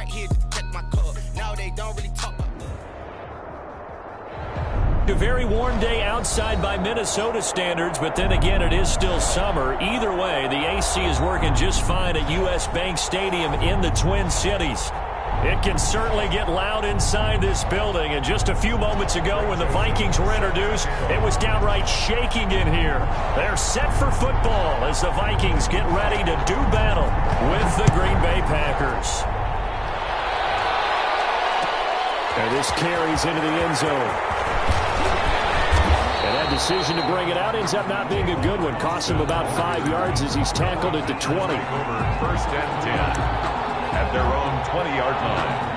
right here to protect my club. Now they don't really talk about A very warm day outside by Minnesota standards, but then again, it is still summer. Either way, the AC is working just fine at U.S. Bank Stadium in the Twin Cities. It can certainly get loud inside this building, and just a few moments ago when the Vikings were introduced, it was downright shaking in here. They're set for football as the Vikings get ready to do battle with the Green Bay Packers. And this carries into the end zone. And that decision to bring it out ends up not being a good one. Costs him about 5 yards as he's tackled at the 20. First and 10 at their own 20-yard line.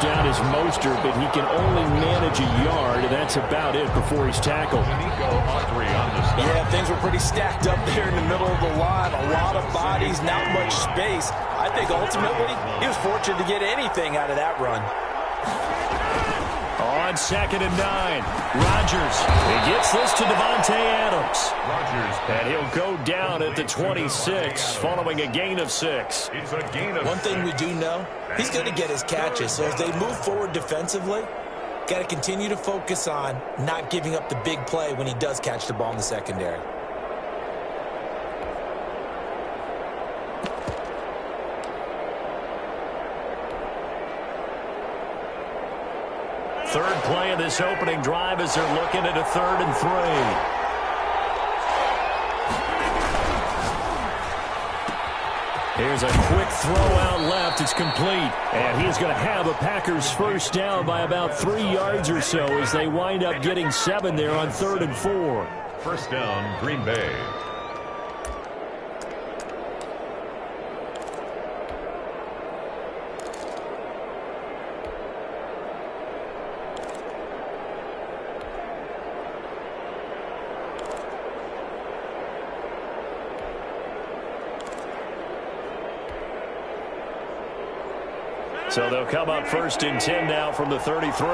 Down is Mostert, but he can only manage a yard, and that's about it before he's tackled. Yeah, things were pretty stacked up there in the middle of the line. A lot of bodies, not much space. I think ultimately he was fortunate to get anything out of that run. On 2nd and 9, Rodgers. He gets this to Devontae Adams. And he'll go down at the 26, following a gain of 6. One thing we do know, he's going to get his catches. So as they move forward defensively, got to continue to focus on not giving up the big play when he does catch the ball in the secondary. Third play of this opening drive as they're looking at a 3rd and 3. Here's a quick throw out left. It's complete. And he's going to have a Packers first down by about 3 yards or so as they wind up getting 7 there on 3rd and 4. First down, Green Bay. So they'll come up 1st and 10 now from the 33.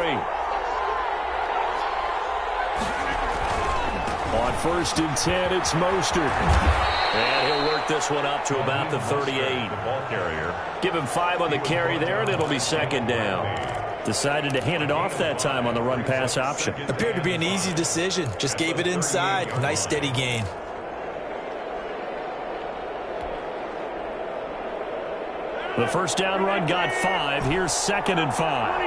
On 1st and 10, it's Mostert. And he'll work this one up to about the 38. The ball carrier. Give him 5 on the carry there, and it'll be 2nd down. Decided to hand it off that time on the run-pass option. Appeared to be an easy decision. Just gave it inside. Nice steady gain. The first down run got 5. Here's 2nd and 5.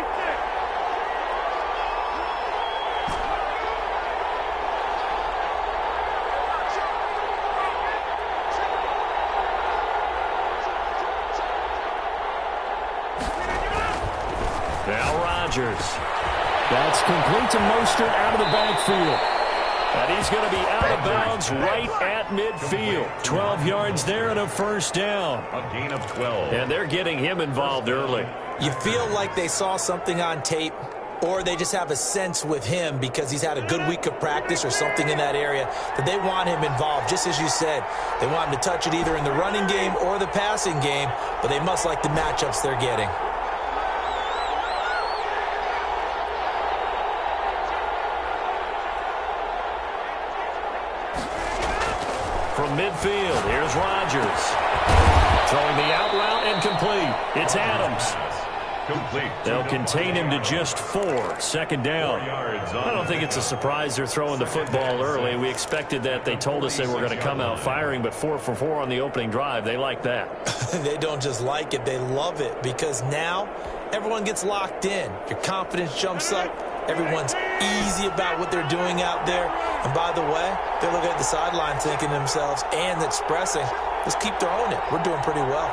Now Rodgers. That's complete to Mostert out of the backfield. And he's going to be out of bounds right at midfield. 12 yards there and a first down. A gain of 12. And they're getting him involved early. You feel like they saw something on tape, or they just have a sense with him because he's had a good week of practice or something in that area that they want him involved. Just as you said, they want him to touch it either in the running game or the passing game, but they must like the matchups they're getting. From midfield, here's Rodgers. Throwing the out route and complete. It's Adams. Complete. They'll contain him to just 4. 2nd down. I don't think it's a surprise they're throwing the football early. We expected that. They told us they were going to come out firing, but 4 for 4 on the opening drive. They like that. They don't just like it, they love it, because now everyone gets locked in. Your confidence jumps up. Everyone's easy about what they're doing out there. And by the way, they're looking at the sideline thinking to themselves and expressing, let's keep throwing it. We're doing pretty well.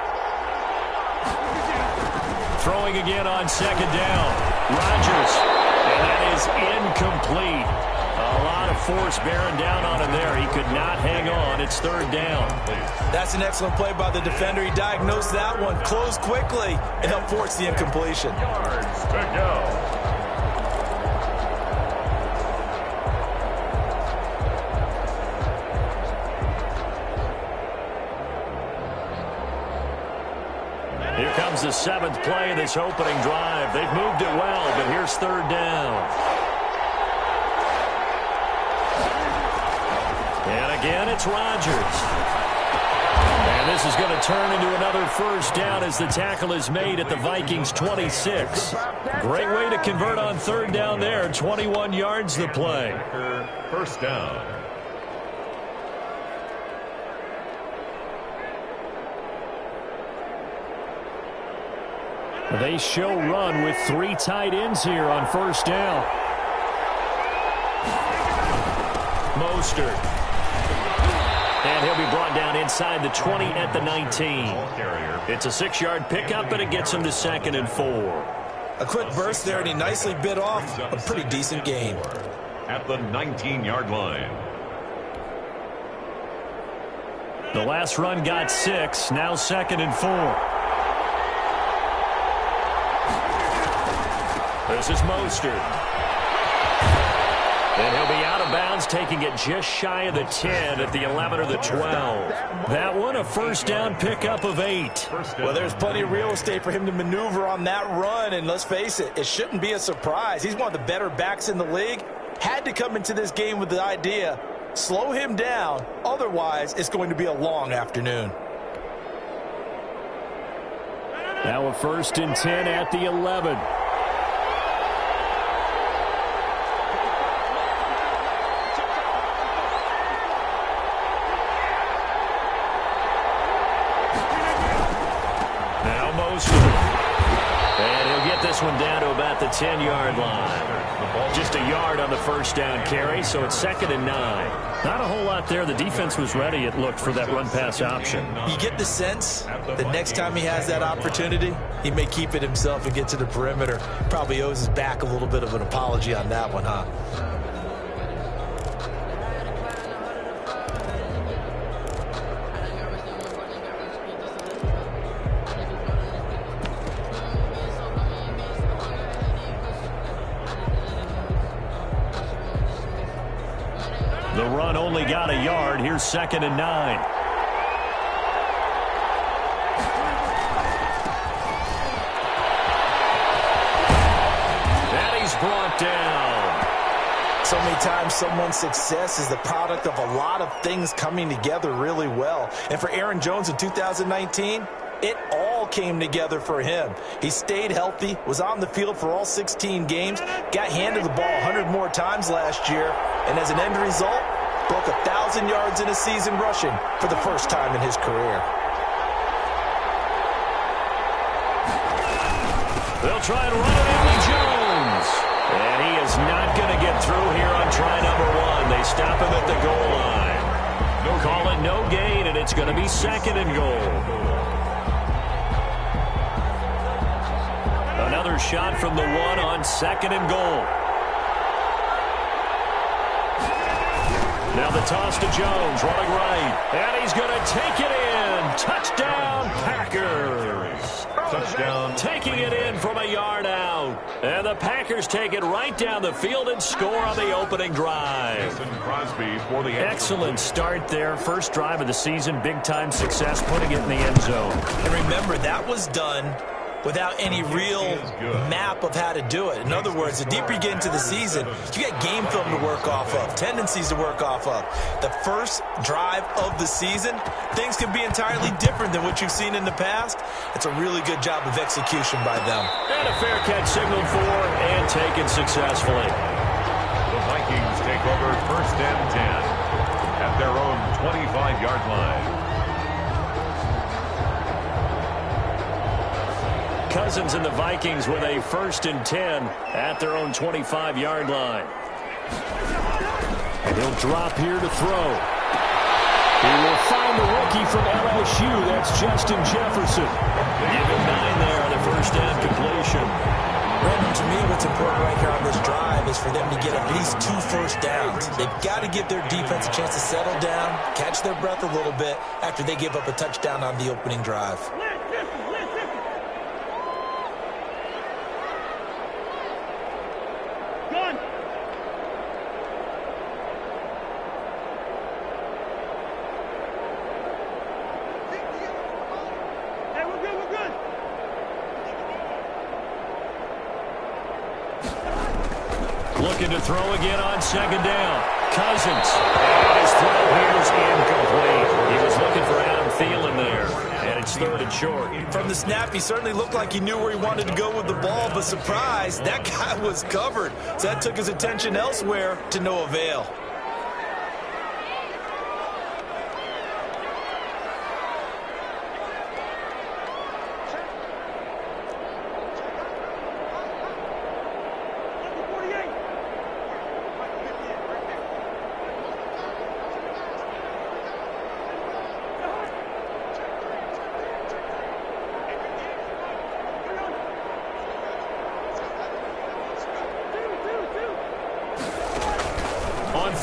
Throwing again on 2nd down. Rodgers. And that is incomplete. A lot of force bearing down on him there. He could not hang on. It's 3rd down. That's an excellent play by the defender. He diagnosed that one, closed quickly, and helped force the incompletion. Yards to go. the 7th play of this opening drive. They've moved it well, but here's 3rd down. And again, it's Rodgers. And this is going to turn into another 1st down as the tackle is made at the Vikings' 26. Great way to convert on 3rd down there. 21 yards the play. 1st down. They show run with 3 tight ends here on 1st down. Mostert. And he'll be brought down inside the 20 at the 19. It's a 6-yard pickup, and it gets him to 2nd and 4. A quick burst there, and he nicely bit off a pretty decent gain. At the 19-yard line. The last run got 6, now 2nd and 4. This is Mostert. And he'll be out of bounds, taking it just shy of the 10 at the 11 or the 12. That one, a 1st down pickup of 8. Well, there's plenty of real estate for him to maneuver on that run, and let's face it, it shouldn't be a surprise. He's one of the better backs in the league. Had to come into this game with the idea, slow him down, otherwise it's going to be a long afternoon. Now a 1st and 10 at the 11. And he'll get this one down to about the 10-yard line. Just a yard on the 1st down carry, so it's 2nd and 9. Not a whole lot there. The defense was ready, it looked, for that run-pass option. You get the sense that next time he has that opportunity, he may keep it himself and get to the perimeter. Probably owes his back a little bit of an apology on that one, huh? The run only got a yard. Here's 2nd and 9. And he's brought down. So many times someone's success is the product of a lot of things coming together really well. And for Aaron Jones in 2019, it all came together for him. He stayed healthy, was on the field for all 16 games, got handed the ball 100 more times last year, and as an end result, broke 1,000 yards in a season rushing for the first time in his career. They'll try and run it into Jones. And he is not going to get through here on try number 1. They stop him at the goal line. They'll call it no gain, and it's going to be 2nd and goal. Another shot from the 1 on 2nd and goal. Now the toss to Jones, running right. And he's going to take it in. Touchdown, Packers. Touchdown. Taking it in from a yard out. And the Packers take it right down the field and score on the opening drive. Crosby for the excellent start there. First drive of the season. Big-time success, putting it in the end zone. And remember, that was done without any real map of how to do it. In other words, the deeper you get into the season, you got game film to work off of, tendencies to work off of. The first drive of the season, things can be entirely different than what you've seen in the past. It's a really good job of execution by them. And a fair catch signaled for and taken successfully. The Vikings take over 1st and 10 at their own 25-yard line. Cousins and the Vikings with a 1st and 10 at their own 25-yard line. And he'll drop here to throw. He will find the rookie from LSU. That's Justin Jefferson. Give him 9 there on the 1st down completion. Brandon, to me, what's important right here on this drive is for them to get at least 2 first downs. They've got to give their defense a chance to settle down, catch their breath a little bit after they give up a touchdown on the opening drive. looking to throw again on second down. Cousins. And his throw here is incomplete. He was looking for Adam Thielen there. And it's third and short. From the snap, he certainly looked like he knew where he wanted to go with the ball, but surprise, that guy was covered. So that took his attention elsewhere to no avail.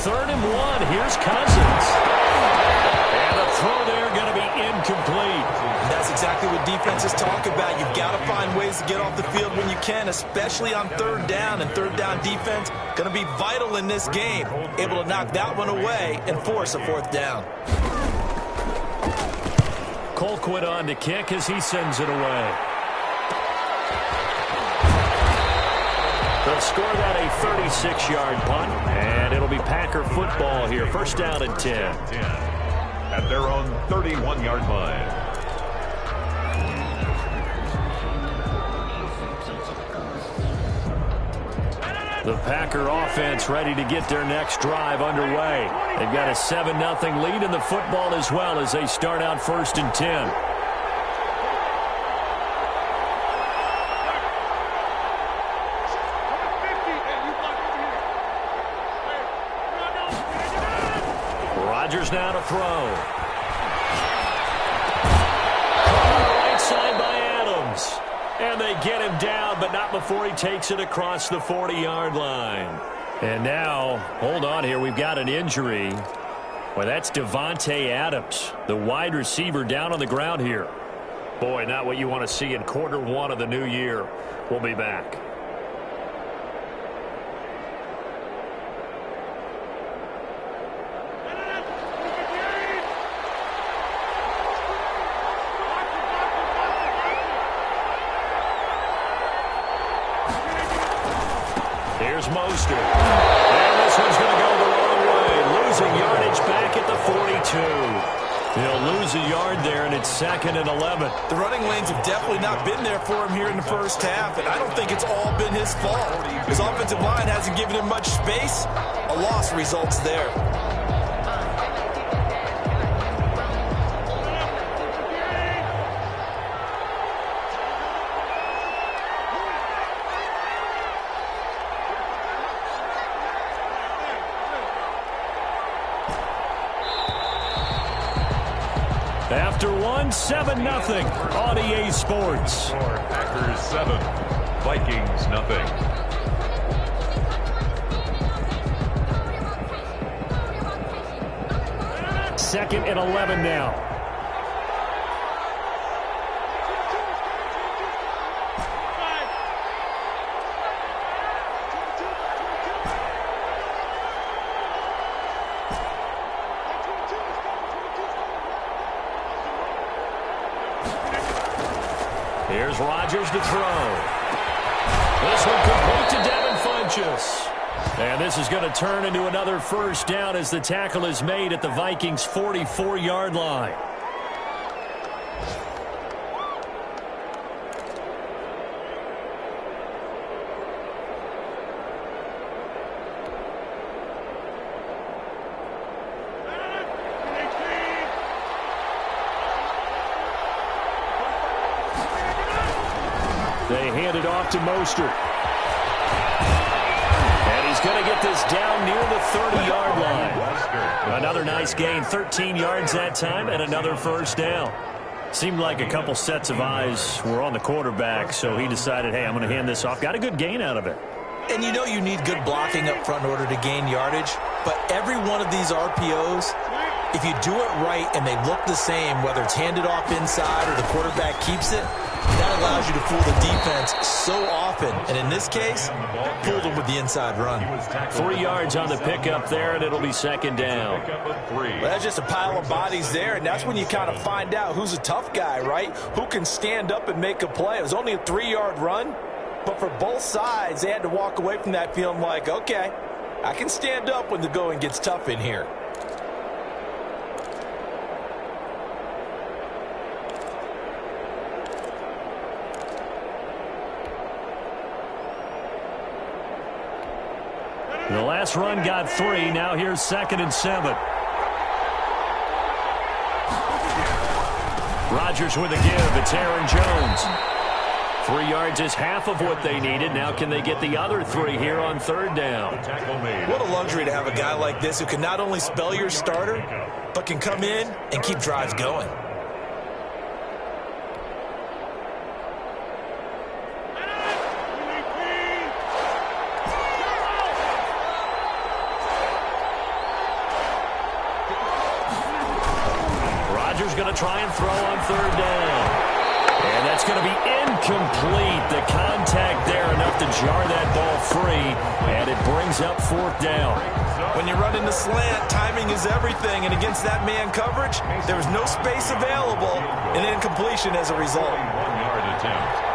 Third and one, here's Cousins. And the throw there going to be incomplete. That's exactly what defenses talk about. You've got to find ways to get off the field when you can, especially on third down. And third down defense going to be vital in this game. Able to knock that one away and force a fourth down. Colquitt on to kick as he sends it away. They'll score that a 36-yard punt, and it'll be Packer football here. First down and 10. At their own 31-yard line. The Packer offense ready to get their next drive underway. They've got a 7-0 lead in the football as well as they start out first and 10. Now to throw. On the right side by Adams. And they get him down, but not before he takes it across the 40-yard line. And now, hold on here, we've got an injury. Well, that's Devontae Adams, the wide receiver down on the ground here. Boy, not what you want to see in quarter one of the new year. We'll be back. Here's Mostert. And this one's going to go the wrong way. Losing yardage back at the 42. He'll lose a yard there, and it's second and 11. The running lanes have definitely not been there for him here in the first half, and I don't think it's all been his fault. His offensive line hasn't given him much space. A loss results there. After one, 7-0 on EA Sports. Packers 7, Vikings 0. Second and 11 now. Here's Rodgers to throw. This one complete to Devin Funchess. And this is going to turn into another first down as the tackle is made at the Vikings' 44-yard line. They hand it off to Mostert. And he's going to get this down near the 30-yard line. Another nice gain, 13 yards that time, and another first down. Seemed like a couple sets of eyes were on the quarterback, so he decided, hey, I'm going to hand this off. Got a good gain out of it. And you know you need good blocking up front in order to gain yardage, but every one of these RPOs, if you do it right and they look the same, whether it's handed off inside or the quarterback keeps it, that allows you to fool the defense so often. And in this case, fooled them with the inside run. 3 yards on the pickup there, and it'll be second down. Well, that's just a pile of bodies there, and that's when you kind of find out who's a tough guy, right? Who can stand up and make a play. It was only a 3-yard run, But for both sides, they had to walk away from that feeling like, okay, I can stand up when the going gets tough in here. The last run got 3. Now here's 2nd and 7. Rodgers with a give. It's Aaron Jones. 3 yards is half of what they needed. Now can they get the other 3 here on 3rd down? What a luxury to have a guy like this who can not only spell your starter, but can come in and keep drives going. Going to try and throw on 3rd down. And that's going to be incomplete. The contact there enough to jar that ball free. And it brings up 4th down. When you run into slant, timing is everything. And against that man coverage, there was no space available. And incompletion as a result. 1-yard attempt.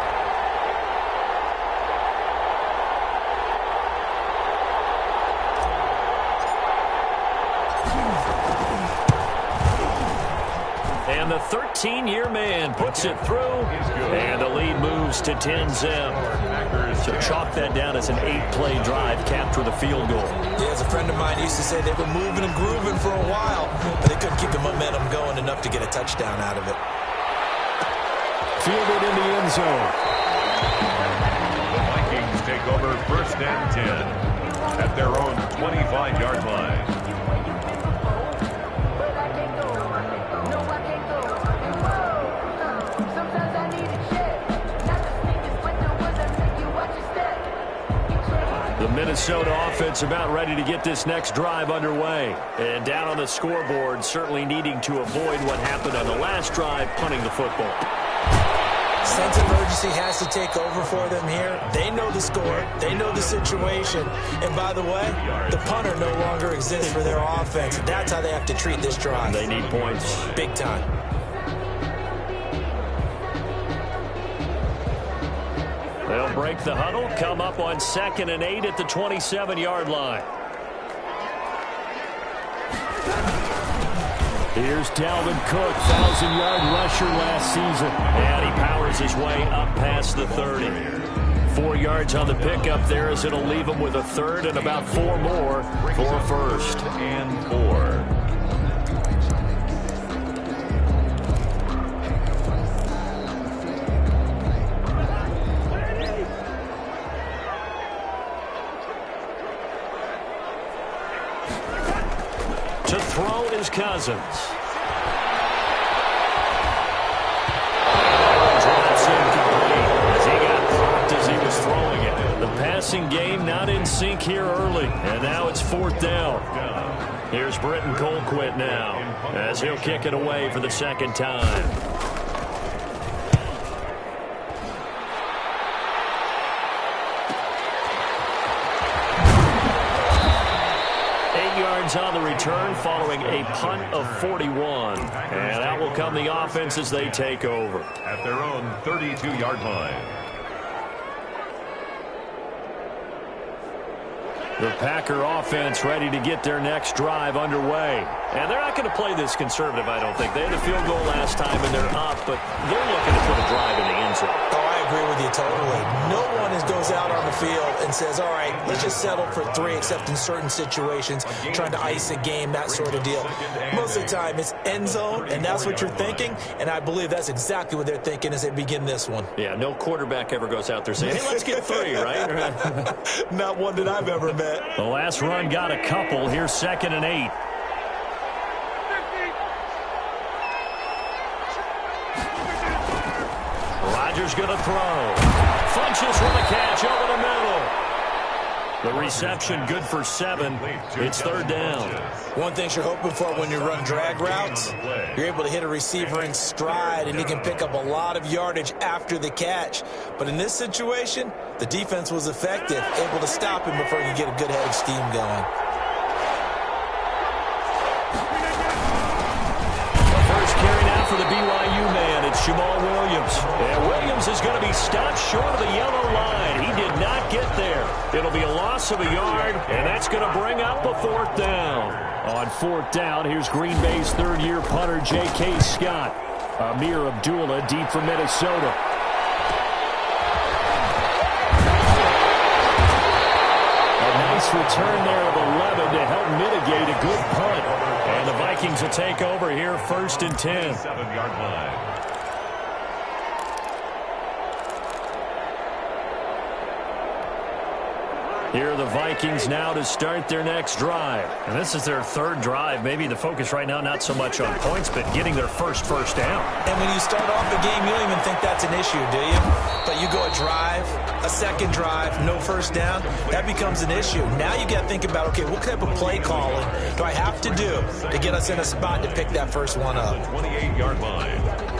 And the 13-year man puts it through, and the lead moves to 10-zip. So chalk that down as an 8-play drive, capture the field goal. Yeah, as a friend of mine used to say, they were moving and grooving for a while, but they couldn't keep the momentum going enough to get a touchdown out of it. Fielded in the end zone. The Vikings take over 1st and 10 at their own 25-yard line. The Minnesota offense about ready to get this next drive underway. And down on the scoreboard, certainly needing to avoid what happened on the last drive, punting the football. Sense of urgency has to take over for them here. They know the score. They know the situation. And by the way, the punter no longer exists for their offense. That's how they have to treat this drive. They need points. Big time. They'll break the huddle, come up on 2nd and 8 at the 27-yard line. Here's Dalvin Cook, 1,000-yard rusher last season. And he powers his way up past the 30. 4 yards on the pickup there as it'll leave him with a 3rd and about 4 more for a 1st and 4. To throw is Cousins. Drops incomplete as he got blocked as he was throwing it. The passing game not in sync here early, and now it's 4th down. Here's Britton Colquitt now as he'll kick it away for the 2nd time. On the return following a punt of 41. And out will come the offense as they take over. At their own 32-yard line. The Packer offense ready to get their next drive underway. And they're not going to play this conservative, I don't think. They had a field goal last time, and they're up, but they're looking to put a drive in the end zone. Oh, I agree with you totally. No one goes out on the field and says, all right, let's just settle for 3, except in certain situations, trying to ice a game, that sort of deal. Most of the time, it's end zone, and that's what you're thinking, and I believe that's exactly what they're thinking as they begin this one. Yeah, no quarterback ever goes out there saying, hey, let's get 3, right? Not one that I've ever met. The last run got a couple. Here's 2nd and 8. Rodgers going to throw. Funches for the catch over the middle. The reception good for 7. It's 3rd down. One thing you're hoping for when you run drag routes, you're able to hit a receiver in stride, and you can pick up a lot of yardage after the catch. But in this situation, the defense was effective, able to stop him before he could get a good head of steam going. The first carry now for the BYU man. It's Jamal Williams. And Williams is going to be stopped short of the yellow line. He did not get there. It'll be a loss of a yard, and that's going to bring up a 4th down. On 4th down, here's Green Bay's third-year punter, J.K. Scott. Amir Abdullah deep for Minnesota. Nice return there of 11 to help mitigate a good punt. And the Vikings will take over here 1st and 10. 7-yard line. Here are the Vikings now to start their next drive. And this is their 3rd drive. Maybe the focus right now not so much on points, but getting their first down. And when you start off a game, you don't even think that's an issue, do you? But you go a drive, a second drive, no first down, that becomes an issue. Now you got to think about, okay, what type of play calling do I have to do to get us in a spot to pick that first one up? 28-yard line.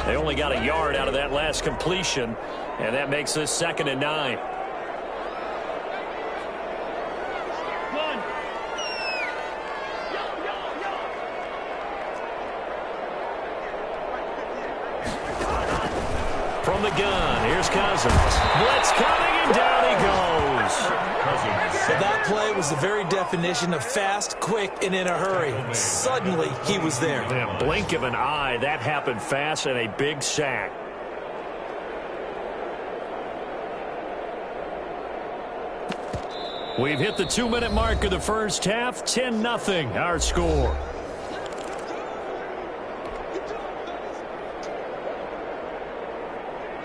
They only got a yard out of that last completion, and that makes this 2nd and 9. From the gun, here's Cousins. Blitz coming, and down he goes. That play was the very definition of fast, quick, and in a hurry. Suddenly, he was there. In a blink of an eye, that happened fast, and a big sack. We've hit the 2-minute mark of the first half. 10-0, our score.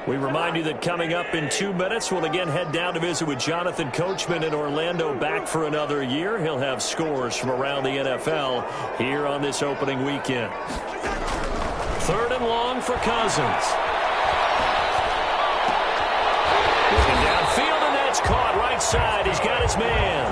We remind you that coming up in 2 minutes, we'll again head down to visit with Jonathan Coachman in Orlando, back for another year. He'll have scores from around the NFL here on this opening weekend. 3rd and long for Cousins. Looking downfield, and that's caught right side. He's got his man.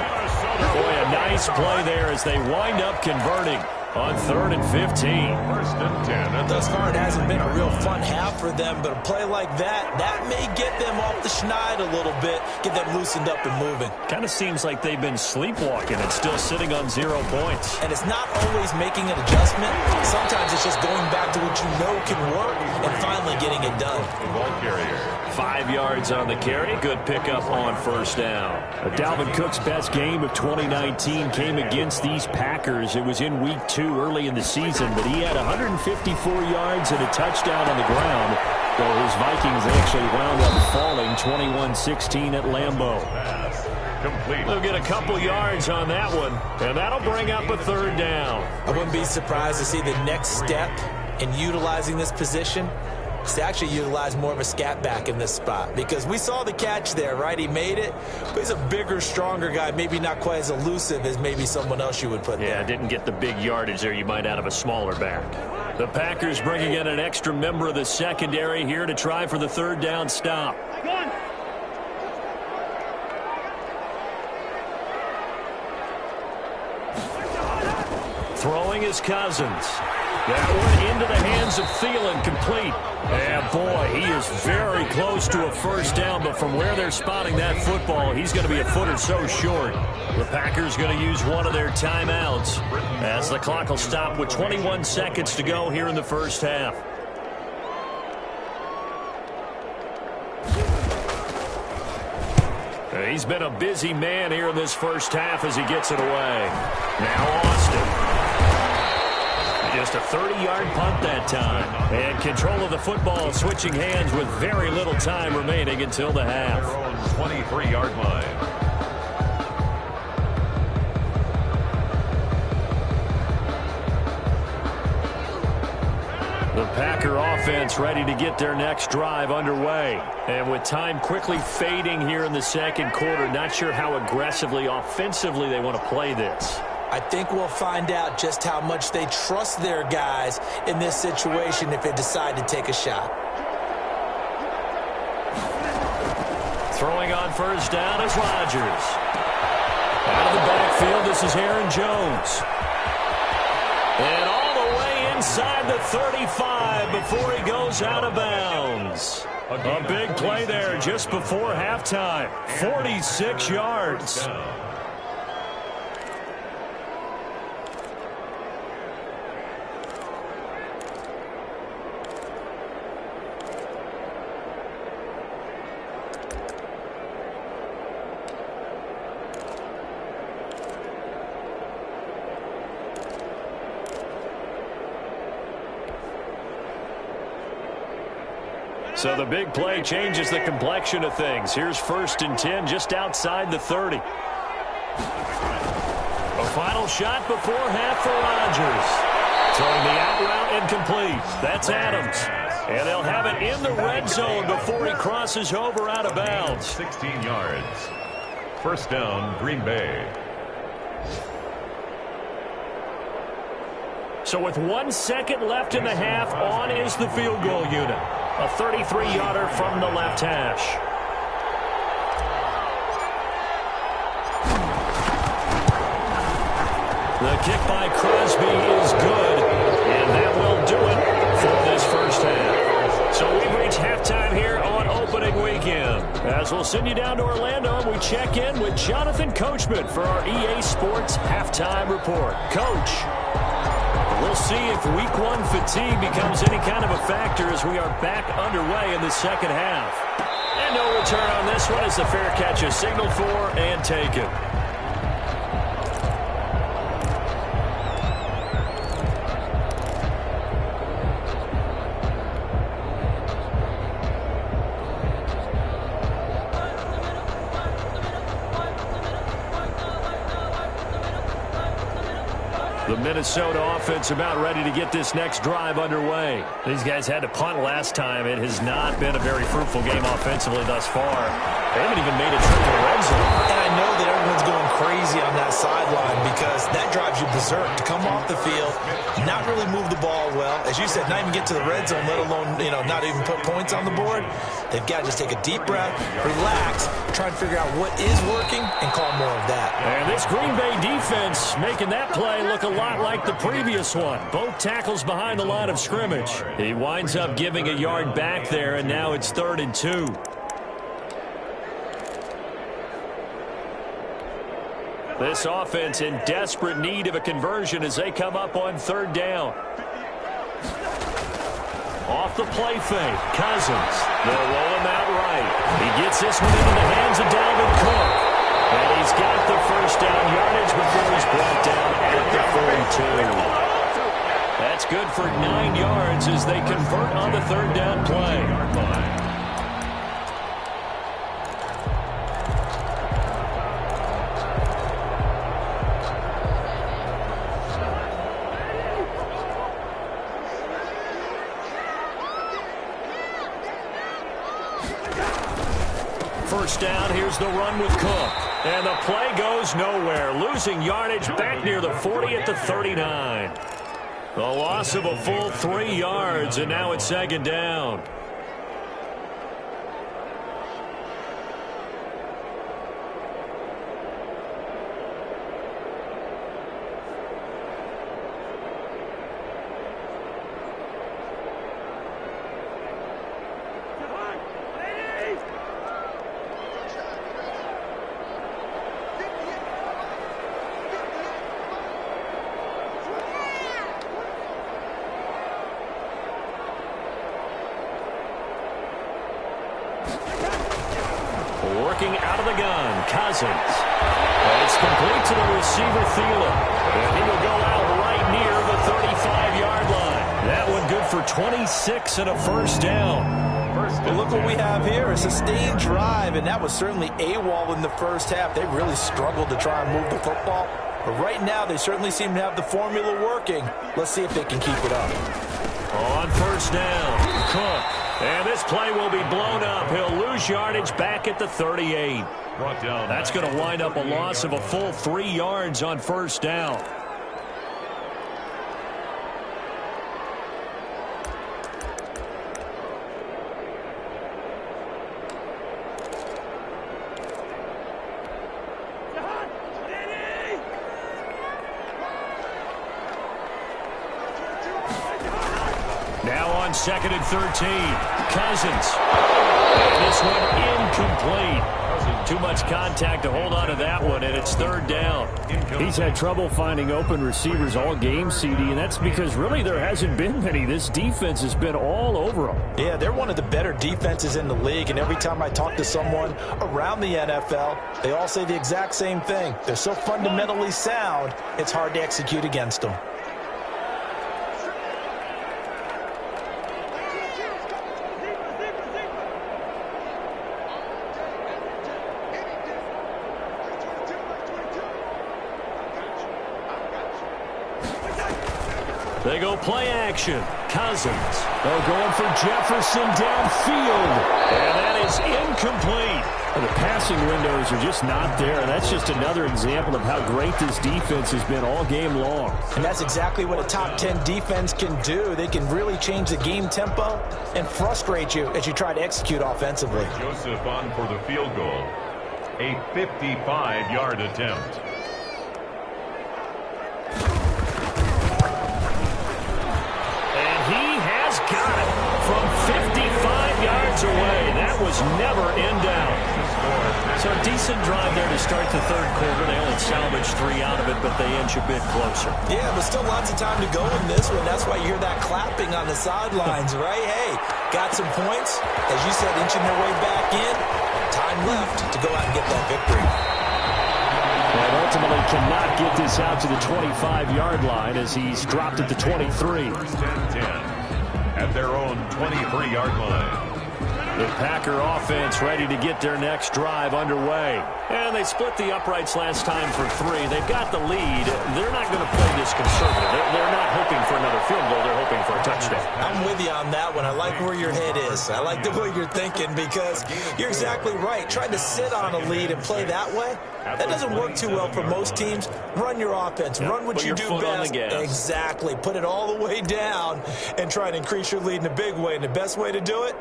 Boy, a nice play there as they wind up converting on 3rd and 15. 1st and 10. Thus far, it hasn't been a real fun half for them, but a play like that may get them off the schneid a little bit, get them loosened up and moving. Kind of seems like they've been sleepwalking and still sitting on 0 points. And it's not always making an adjustment. Sometimes it's just going back to what you know can work and finally getting it done. Ball carrier. 5 yards on the carry. Good pickup on 1st down. Dalvin Cook's best game of 2019 came against these Packers. It was in week 2 early in the season, but he had 154 yards and a touchdown on the ground, though his Vikings actually wound up falling 21-16 at Lambeau. Pass complete. They'll get a couple yards on that one, and that'll bring up a 3rd down. I wouldn't be surprised to see the next step in utilizing this position is to actually utilize more of a scat back in this spot, because we saw the catch there, right? He made it, but he's a bigger, stronger guy, maybe not quite as elusive as maybe someone else you would put there. Yeah, didn't get the big yardage there you might out of a smaller back. The Packers bringing in an extra member of the secondary here to try for the 3rd down stop. Throwing is Cousins. That one into the hands of Thielen, complete. And boy, he is very close to a 1st down, but from where they're spotting that football, he's going to be a foot or so short. The Packers going to use one of their timeouts as the clock will stop with 21 seconds to go here in the first half. He's been a busy man here in this first half as he gets it away. Now Austin. Just a 30-yard punt that time. And control of the football switching hands with very little time remaining until the half. 23-yard line. The Packer offense ready to get their next drive underway. And with time quickly fading here in the 2nd quarter, not sure how aggressively, offensively they want to play this. I think we'll find out just how much they trust their guys in this situation if they decide to take a shot. Throwing on 1st down is Rodgers. Out of the backfield, this is Aaron Jones. And all the way inside the 35 before he goes out of bounds. A big play there just before halftime. 46 yards. So the big play changes the complexion of things. Here's 1st and 10 just outside the 30. A final shot before half for Rodgers. Throwing the out route incomplete. That's Adams. And they'll have it in the red zone before he crosses over out of bounds. 16 yards. 1st down, Green Bay. So with 1 second left in the half, on is the field goal unit. A 33-yarder from the left hash. The kick by Crosby is good, and that will do it for this first half. So we've reached halftime here on opening weekend. As we'll send you down to Orlando, and we check in with Jonathan Coachman for our EA Sports Halftime Report. Coach, we'll see if Week 1 fatigue becomes any kind of a factor as we are back underway in the second half. And no return on this one as the fair catch is signaled for and taken. The Minnesota offense about ready to get this next drive underway. These guys had to punt last time. It has not been a very fruitful game offensively thus far. They haven't even made a trip to the red zone. And I know that everyone's going crazy on that sideline because that drives you berserk to come off the field, not really move the ball well. As you said, not even get to the red zone, let alone, not even put points on the board. They've got to just take a deep breath, relax, try and figure out what is working, and call more of that. And this Green Bay defense making that play look a lot like the previous one. Both tackles behind the line of scrimmage. He winds up giving a yard back there, and now it's 3rd and 2. This offense in desperate need of a conversion as they come up on 3rd down. Off the play fake, Cousins. They'll roll him out right. He gets this one into the hands of Dalvin Cook. And he's got the first down yardage before he's brought down at the 42. That's good for 9 yards as they convert on the 3rd down play. First down, here's the run with Cook. And the play goes nowhere. Losing yardage back near the 40 at the 39. The loss of a full 3 yards, and now it's 2nd down. Working out of the gun, Cousins. And it's complete to the receiver, Thielen. And he will go out right near the 35-yard line. That one good for 26 and a first down. Well, look what we have here, a sustained drive, and that was certainly AWOL in the first half. They really struggled to try and move the football. But right now, they certainly seem to have the formula working. Let's see if they can keep it up. On first down, Cook. And this play will be blown up. He'll lose yardage back at the 38. That's going to wind up a loss of a full 3 yards on first down. Now on 2nd and 13, Cousins. And this one incomplete. Too much contact to hold on to that one, and it's 3rd down. He's had trouble finding open receivers all game, CD, and that's because really there hasn't been many. This defense has been all over them. Yeah, they're one of the better defenses in the league, and every time I talk to someone around the NFL, they all say the exact same thing. They're so fundamentally sound, it's hard to execute against them. They go play action. Cousins. They're going for Jefferson downfield. And that is incomplete. The passing windows are just not there. That's just another example of how great this defense has been all game long. And that's exactly what a top 10 defense can do. They can really change the game tempo and frustrate you as you try to execute offensively. Joseph on for the field goal. A 55-yard attempt. And he has got it from 55 yards away. That was never in doubt. So a decent drive there to start the third quarter. They only salvaged 3 out of it, but they inch a bit closer. Yeah, but still lots of time to go in this one. That's why you hear that clapping on the sidelines, right? Hey, got some points. As you said, inching their way back in. Time left to go out and get that victory. And ultimately cannot get this out to the 25-yard line as he's dropped at the 23. First and 10 at their own 23-yard line. The Packer offense ready to get their next drive underway. And they split the uprights last time for 3. They've got the lead. They're not going to play this conservative. They're not hoping for another field goal. They're hoping for a touchdown. I'm with you on that one. I like where your head is. I like the way you're thinking because you're exactly right. Trying to sit on a lead and play that way, that doesn't work too well for most teams. Run your offense. Run what you do best. Exactly. Put it all the way down and try to increase your lead in a big way. And the best way to do it,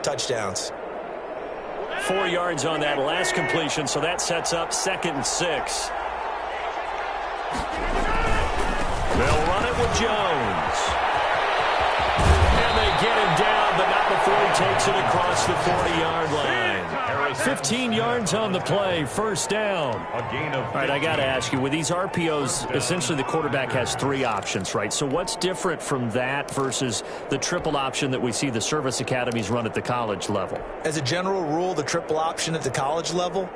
touchdowns. 4 yards on that last completion, so that sets up 2nd and 6. They'll run it with Jones. And they get him down, but not before he takes it across the 40-yard line. 15 yards on the play, first down. All right, I got to ask you, with these RPOs, essentially the quarterback has 3 options, right? So what's different from that versus the triple option that we see the service academies run at the college level? As a general rule, the triple option at the college level,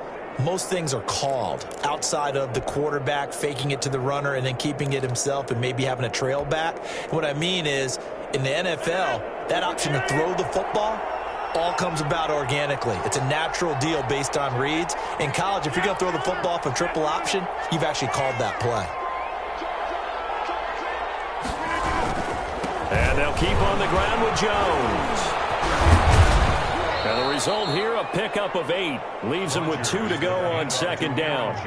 most things are called outside of the quarterback faking it to the runner and then keeping it himself and maybe having a trail back. And what I mean is, in the NFL, that option to throw the football all comes about organically. It's a natural deal based on reads. In college, if you're going to throw the football off a triple option, you've actually called that play. And they'll keep on the ground with Jones. And the result here, a pickup of 8. Leaves them with 2 to go on 2nd down.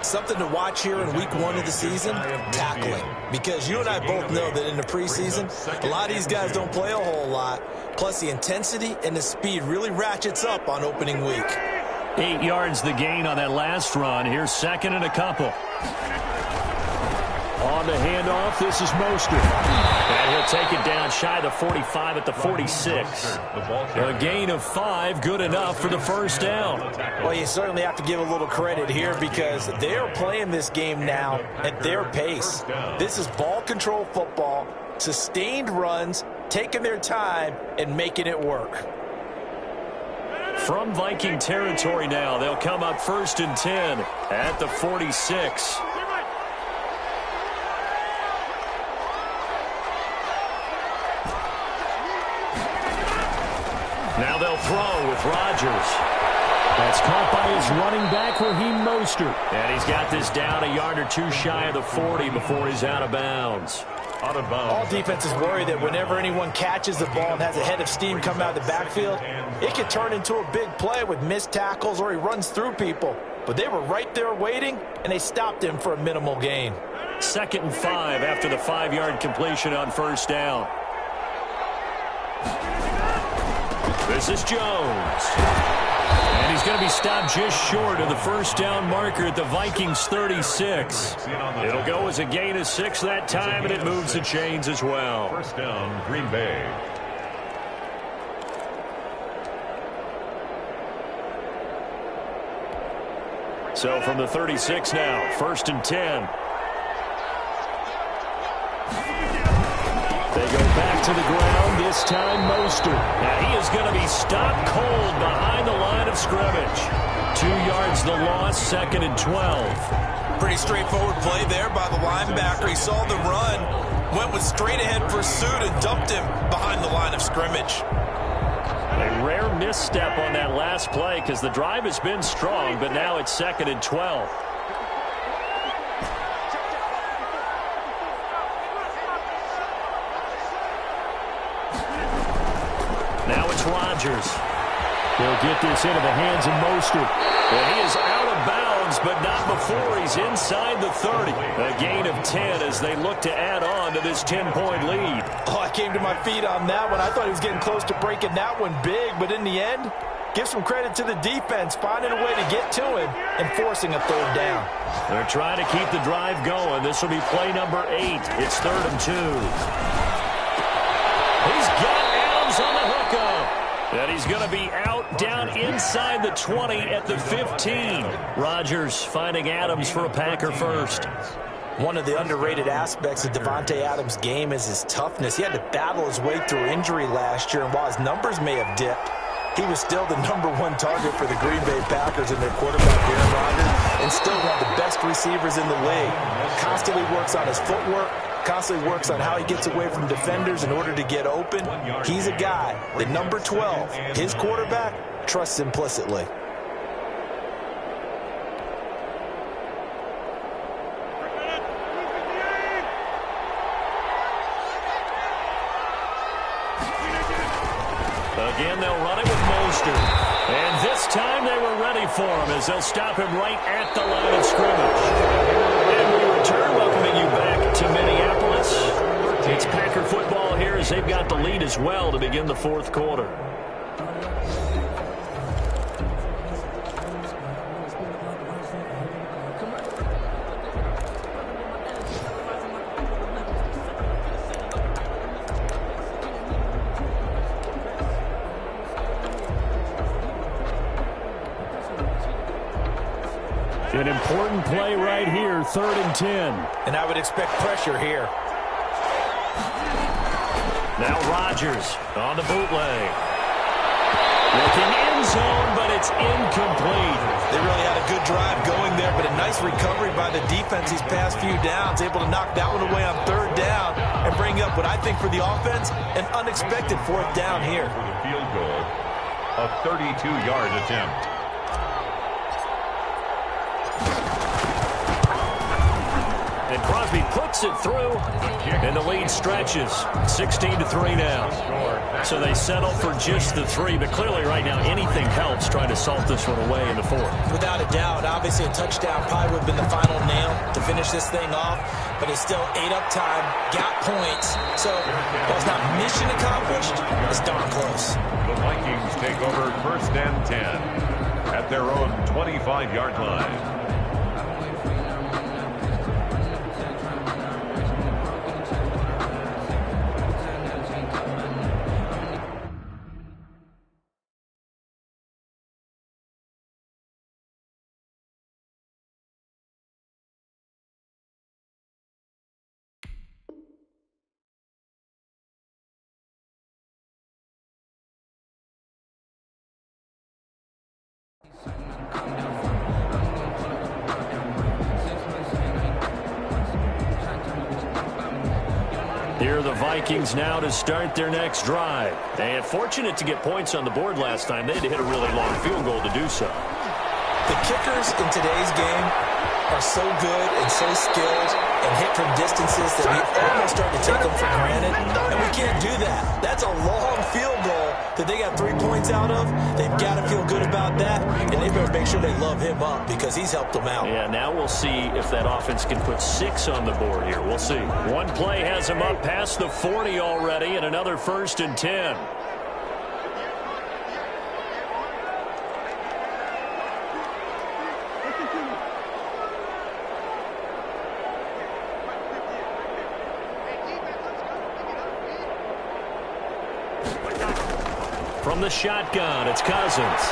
Something to watch here in week 1 of the season, tackling. Because you and I both know that in the preseason, a lot of these guys don't play a whole lot. Plus, the intensity and the speed really ratchets up on opening week. 8 yards the gain on that last run. Here's 2nd and a couple. On the handoff, this is Mostert. And he'll take it down shy of the 45 at the 46. A gain of 5, good enough for the first down. Well, you certainly have to give a little credit here because they're playing this game now at their pace. This is ball control football, sustained runs, taking their time and making it work. From Viking territory now, they'll come up 1st and 10 at the 46. Now they'll throw with Rodgers. That's caught by his running back, Raheem Mostert. And he's got this down a yard or 2 shy of the 40 before he's out of bounds. All defenses worry that whenever anyone catches the ball and has a head of steam come out of the backfield, it could turn into a big play with missed tackles or he runs through people. But they were right there waiting, and they stopped him for a minimal gain. 2nd and 5 after the 5-yard completion on 1st down. This is Jones. And he's going to be stopped just short of the first down marker at the Vikings 36. It'll go as a gain of 6 that time, and it moves the chains as well. First down, Green Bay. So from the 36 now, 1st and 10. They go back to the ground, this time Mostert. And he is going to be stopped cold behind the line of scrimmage. 2 yards the loss, 2nd and 12. Pretty straightforward play there by the linebacker. He saw the run, went with straight ahead pursuit and dumped him behind the line of scrimmage. A rare misstep on that last play because the drive has been strong, but now it's 2nd and 12. Now it's Rodgers. He'll get this into the hands of Mostert. And he is out of bounds, but not before he's inside the 30. A gain of 10 as they look to add on to this 10-point lead. Oh, I came to my feet on that one. I thought he was getting close to breaking that one big, but in the end, give some credit to the defense, finding a way to get to him and forcing a third down. They're trying to keep the drive going. This will be play number 8. It's 3rd and 2. He's got Adams on the hookup. And he's going to be out down inside the 20 at the 15. Rodgers finding Adams for a Packer first. One of the underrated aspects of Davante Adams' game is his toughness. He had to battle his way through injury last year, and while his numbers may have dipped, he was still the #1 target for the Green Bay Packers and their quarterback, Aaron Rodgers, and still one of the best receivers in the league. Constantly works on his footwork, constantly works on how he gets away from defenders in order to get open. He's a guy that number 12, his quarterback, trusts implicitly. Again, they'll run it with Mostert. And this time they were ready for him as they'll stop him right at the line of scrimmage. And we return, welcoming you back to Minneapolis. It's Packer football here as they've got the lead as well to begin the 4th quarter. An important play right here, 3rd and 10. And I would expect pressure here. Now Rodgers on the bootleg. Looking end zone, but it's incomplete. They really had a good drive going there, but a nice recovery by the defense these past few downs, able to knock that one away on 3rd down and bring up what I think for the offense, an unexpected 4th down here. For the field goal, a 32-yard attempt. And Crosby puts it through, and the lead stretches 16-3 now. So they settle for just the 3, but clearly right now anything helps trying to salt this one away in the 4th. Without a doubt, obviously a touchdown probably would have been the final nail to finish this thing off, but it's still 8 up time, got points, so while it's not mission accomplished, it's darn close. The Vikings take over 1st and 10 at their own 25-yard line. Here are the Vikings now to start their next drive. And fortunate to get points on the board last time. They had to hit a really long field goal to do so. The kickers in today's game are so good and so skilled and hit from distances that we almost start to take them for granted, and we can't do that. That's a long field goal that they got 3 points out of. They've got to feel good about that, and they better make sure they love him up because he's helped them out. Yeah, now we'll see if that offense can put 6 on the board here. We'll see. One play has him up past the 40 already, and another 1st and 10. From the shotgun, it's Cousins.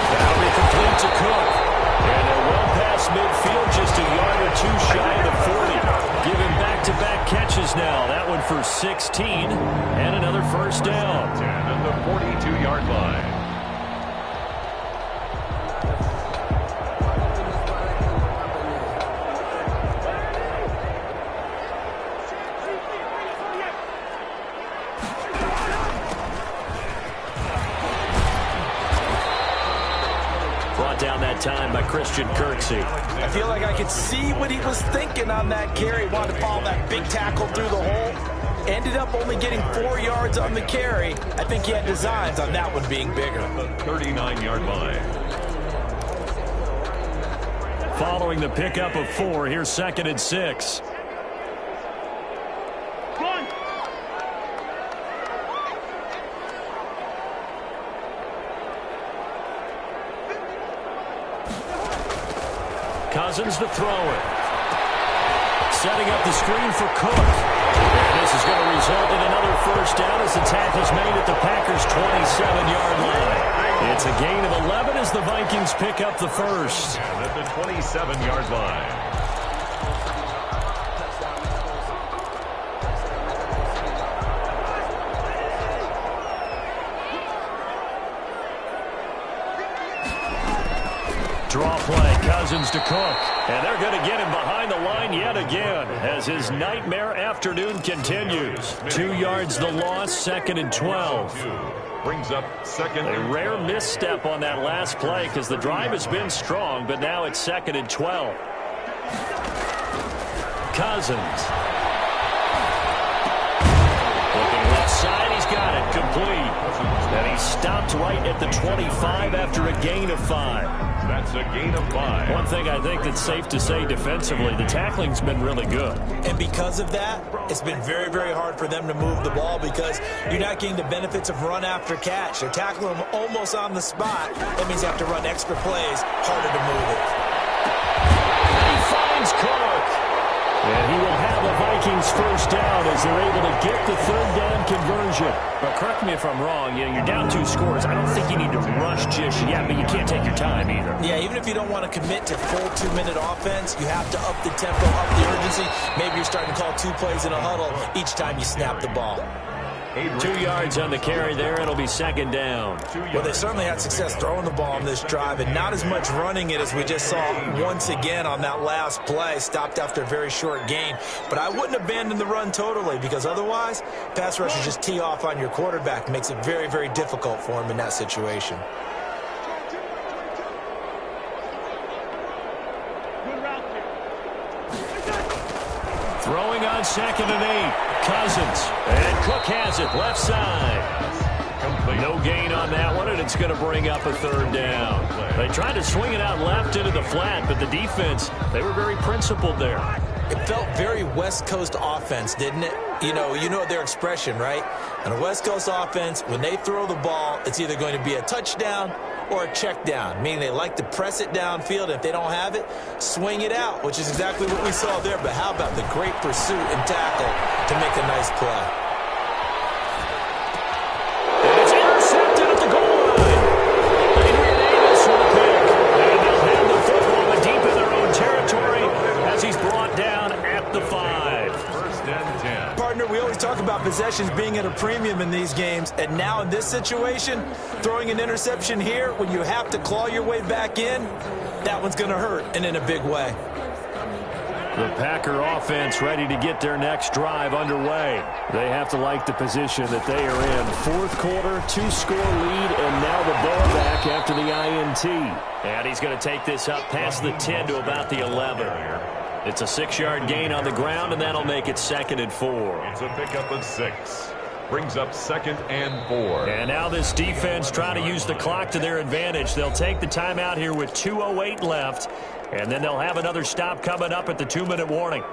That'll be complete to Cook. And they're well past midfield, just a yard or 2 shy of the 40. Giving back-to-back catches now. That one for 16, and another 1st down. 10 at the 42-yard line. Down that time by Christian Kirksey. I feel like I could see what he was thinking on that carry. Wanted to follow that big tackle through the hole. Ended up only getting 4 yards on the carry. I think he had designs on that one being bigger. The 39-yard line. Following the pickup of 4, here's 2nd and 6. Cousins to throw it. Setting up the screen for Cook. And this is going to result in another first down as the tackle's made at the Packers' 27-yard line. It's a gain of 11 as the Vikings pick up the first. And at the 27-yard line. Draw play, Cousins to Cook. And they're going to get him behind the line yet again as his nightmare afternoon continues. 2 yards the loss, 2nd and 12. Brings up 2nd. A rare misstep on that last play because the drive has been strong, but now it's 2nd and 12. Cousins. Looking left side, he's got it, complete. And he stopped right at the 25 after a gain of 5. That's a gain of 5. One thing I think that's safe to say defensively, the tackling's been really good. And because of that, it's been very, very hard for them to move the ball because you're not getting the benefits of run after catch. They're tackling them almost on the spot. That means you have to run extra plays, harder to move it. He finds Cook. And he will have a Vikings first down as they're able to get the 3rd down conversion. But correct me if I'm wrong, you're down 2 scores. I don't think you need to rush just yet, but you can't take your time either. Yeah, even if you don't want to commit to full 2-minute offense, you have to up the tempo, up the urgency. Maybe you're starting to call 2 plays in a huddle each time you snap the ball. 2 yards on the carry there. It'll be 2nd down. Well, they certainly had success throwing the ball on this drive and not as much running it as we just saw once again on that last play. Stopped after a very short gain. But I wouldn't abandon the run totally because otherwise, pass rushers just tee off on your quarterback. Makes it very, very difficult for him in that situation. Throwing on 2nd and 8. Cousins. And Cook has it left side. No gain on that one, and it's going to bring up a 3rd down. They tried to swing it out left into the flat, but the defense, they were very principled there. It felt very West Coast offense, didn't it? You know their expression, right? On a West Coast offense, when they throw the ball, it's either going to be a touchdown or a check down, meaning they like to press it downfield. If they don't have it, swing it out, which is exactly what we saw there. But how about the great pursuit and tackle to make a nice play? And it's intercepted at the goal line. Adrian Davis with a pick. And they'll have the football but deep in their own territory as he's brought down at the 5. 1st and 10. Partner, we always talk about possessions being at a premium in these games, and now in this situation, throwing an interception here when you have to claw your way back in, that one's going to hurt, and in a big way. The Packer offense ready to get their next drive underway. They have to like the position that they are in. 4th quarter, 2-score lead, and now the ball back after the INT. And he's going to take this up past the 10 to about the 11. It's a 6-yard gain on the ground, and that'll make it 2nd and 4. It's a pickup of 6. Brings up 2nd and 4. And now this defense trying to use the clock to their advantage. They'll take the timeout here with 2:08 left, and then they'll have another stop coming up at the 2-minute warning.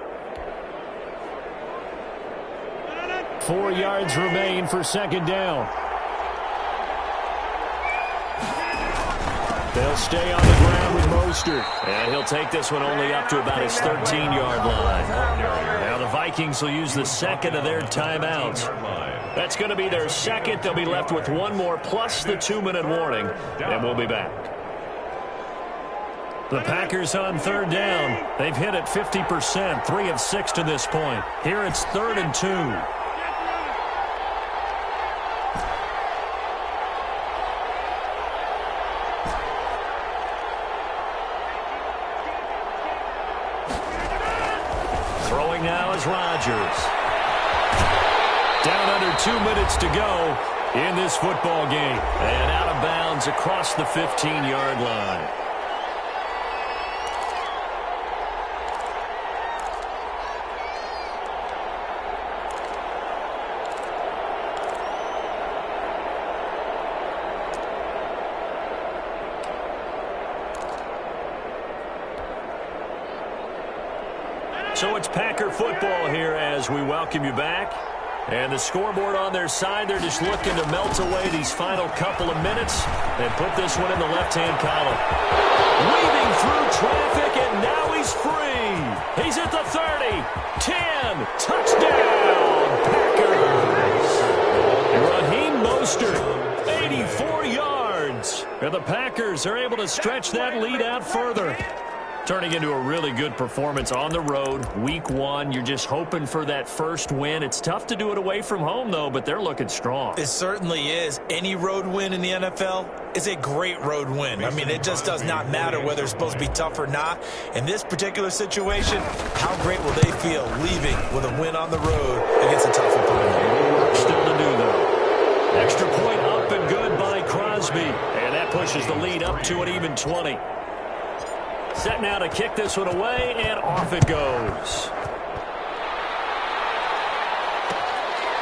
4 yards remain for 2nd down. They'll stay on the ground with Mostert. And he'll take this one only up to about his 13-yard line. Now the Vikings will use the 2nd of their timeouts. That's going to be their 2nd. They'll be left with 1 more plus the 2-minute warning. And we'll be back. The Packers on 3rd down. They've hit it 50%, 3 of 6 to this point. Here it's 3rd and 2. Now is Rodgers. Down under 2 minutes to go in this football game. And out of bounds across the 15-yard line. So it's Packer football here as we welcome you back. And the scoreboard on their side, they're just looking to melt away these final couple of minutes and put this one in the left-hand column. Weaving through traffic, and now he's free. He's at the 30, 10, touchdown, Packers. Raheem Mostert, 84 yards. And the Packers are able to stretch that lead out further. Turning into a really good performance on the road. Week 1, you're just hoping for that first win. It's tough to do it away from home, though, but they're looking strong. It certainly is. Any road win in the NFL is a great road win. I mean, it just does not matter whether it's supposed to be tough or not. In this particular situation, how great will they feel leaving with a win on the road against a tough opponent? Still to do, though. Extra point up and good by Crosby. And that pushes the lead up to an even 20. Set now to kick this one away, and off it goes.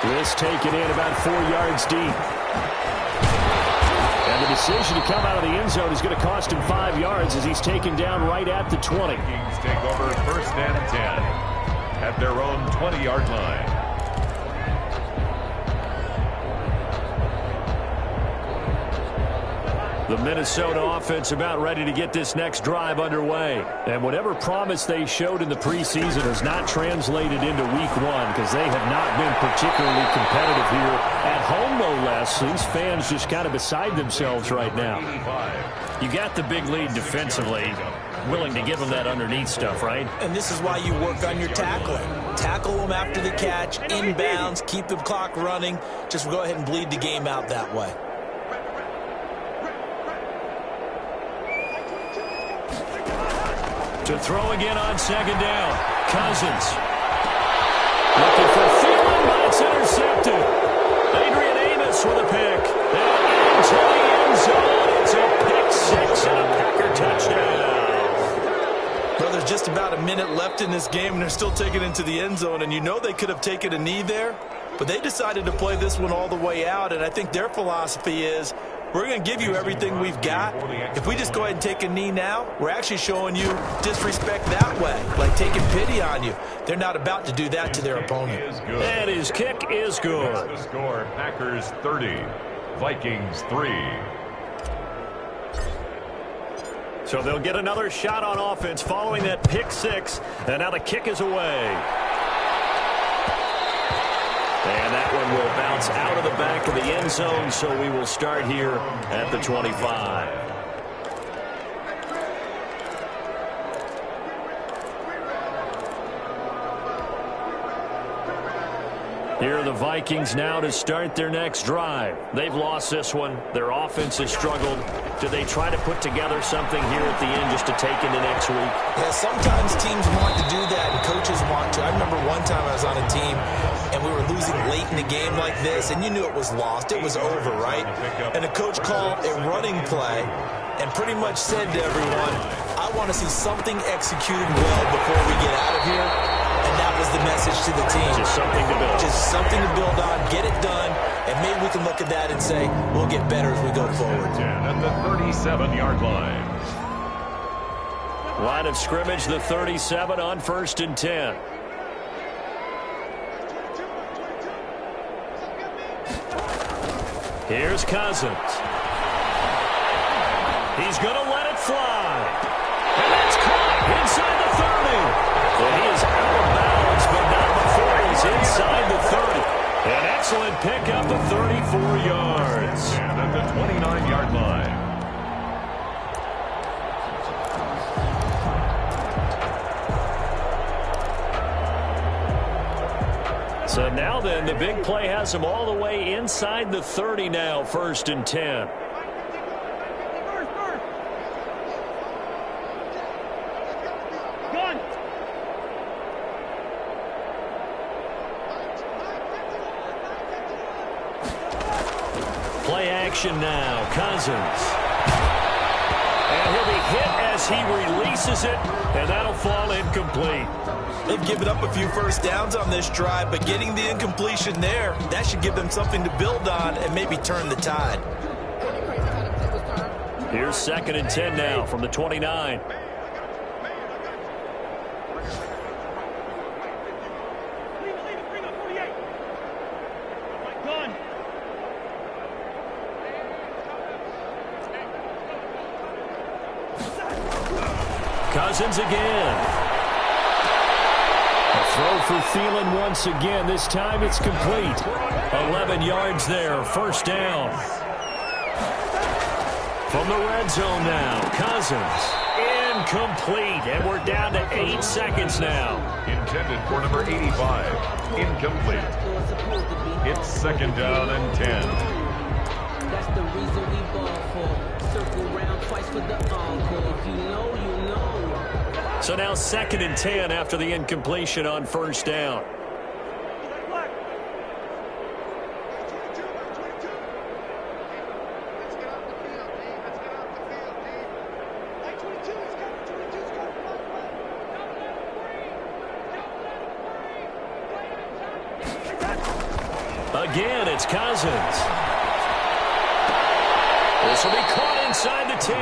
This taken in about 4 yards deep. And the decision to come out of the end zone is going to cost him 5 yards as he's taken down right at the 20. Vikings take over 1st and 10 at their own 20-yard line. The Minnesota offense about ready to get this next drive underway. And whatever promise they showed in the preseason has not translated into week 1 because they have not been particularly competitive here at home, no less. These fans just kind of beside themselves right now. You got the big lead defensively. Willing to give them that underneath stuff, right? And this is why you work on your tackling. Tackle them after the catch, inbounds, keep the clock running. Just go ahead and bleed the game out that way. To throw again on 2nd down. Cousins. Looking for Thielen, but it's intercepted. Adrian Amos with a pick. And into the end zone. It's a pick 6 and a Packer touchdown. Well, there's just about a minute left in this game, and they're still taking it into the end zone. And you know they could have taken a knee there, but they decided to play this one all the way out. And I think their philosophy is, we're going to give you everything we've got. If we just go ahead and take a knee now, we're actually showing you disrespect that way, like taking pity on you. They're not about to do that to their opponent. And his kick is good. The score, Packers 30, Vikings 3. So they'll get another shot on offense following that pick 6. And now the kick is away. And that one will bounce out of the back of the end zone, so we will start here at the 25. Here are the Vikings now to start their next drive. They've lost this one. Their offense has struggled. Do they try to put together something here at the end just to take into next week? Yeah, sometimes teams want to do that and coaches want to. I remember one time I was on a team and we were losing late in the game like this, and you knew it was lost. It was over, right? And the coach called a running play and pretty much said to everyone, I want to see something executed well before we get out of here. And that was the message to the team. Just something to build. Just something to build on, get it done, and maybe we can look at that and say, we'll get better as we go forward. At the 37-yard line. Line of scrimmage, the 37 on 1st and 10. Here's Cousins. He's going to let it fly. And that's caught inside the 30. And he is out of bounds, but not before he's inside the 30. An excellent pickup of 34 yards. And at the 29-yard line. So now then, the big play has him all the way inside the 30 now, 1st and 10. Play action now, Cousins. And he'll be hit as he releases it, and that'll fall incomplete. They've given up a few first downs on this drive, but getting the incompletion there, that should give them something to build on and maybe turn the tide. Here's 2nd and 10 now from the 29. Cousins again. A throw for Thielen once again. This time it's complete. 11 yards there, first down. From the red zone now, Cousins. Incomplete, and we're down to 8 seconds now. Intended for number 85. Incomplete. It's second down and 10. That's the reason we ball for. Circle round twice for the encore. If you know, you know. So now second and 10 after the incompletion on first down. Again, it's Cousins. This will be caught inside the 10.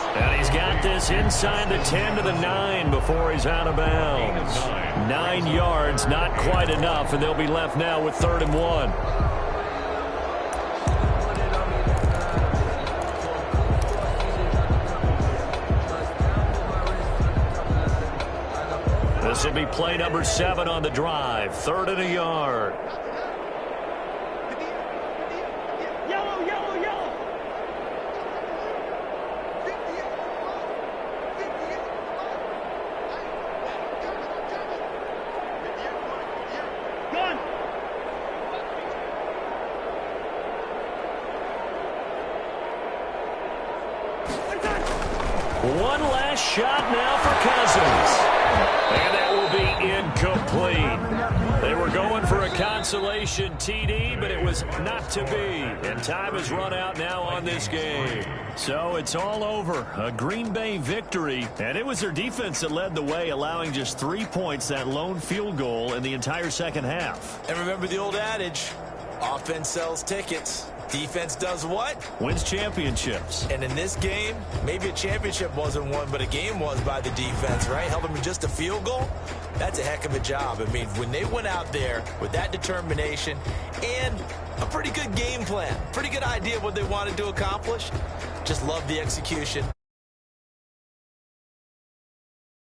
And he's got this inside the 10 to the 9 before he's out of bounds. 9 yards, not quite enough, and they'll be left now with 3rd and 1. This will be play number 7 on the drive. 3rd and a yard. One last shot now for Cousins. And that will be incomplete. They were going for a consolation TD, but it was not to be. And time has run out now on this game. So it's all over. A Green Bay victory. And it was their defense that led the way, allowing just 3 points, that lone field goal in the entire second half. And remember the old adage, offense sells tickets. Defense does what? Wins championships. And in this game, maybe a championship wasn't won, but a game was by the defense, right? Held them to just a field goal. That's a heck of a job. I mean, when they went out there with that determination and a pretty good game plan, pretty good idea of what they wanted to accomplish, just love the execution.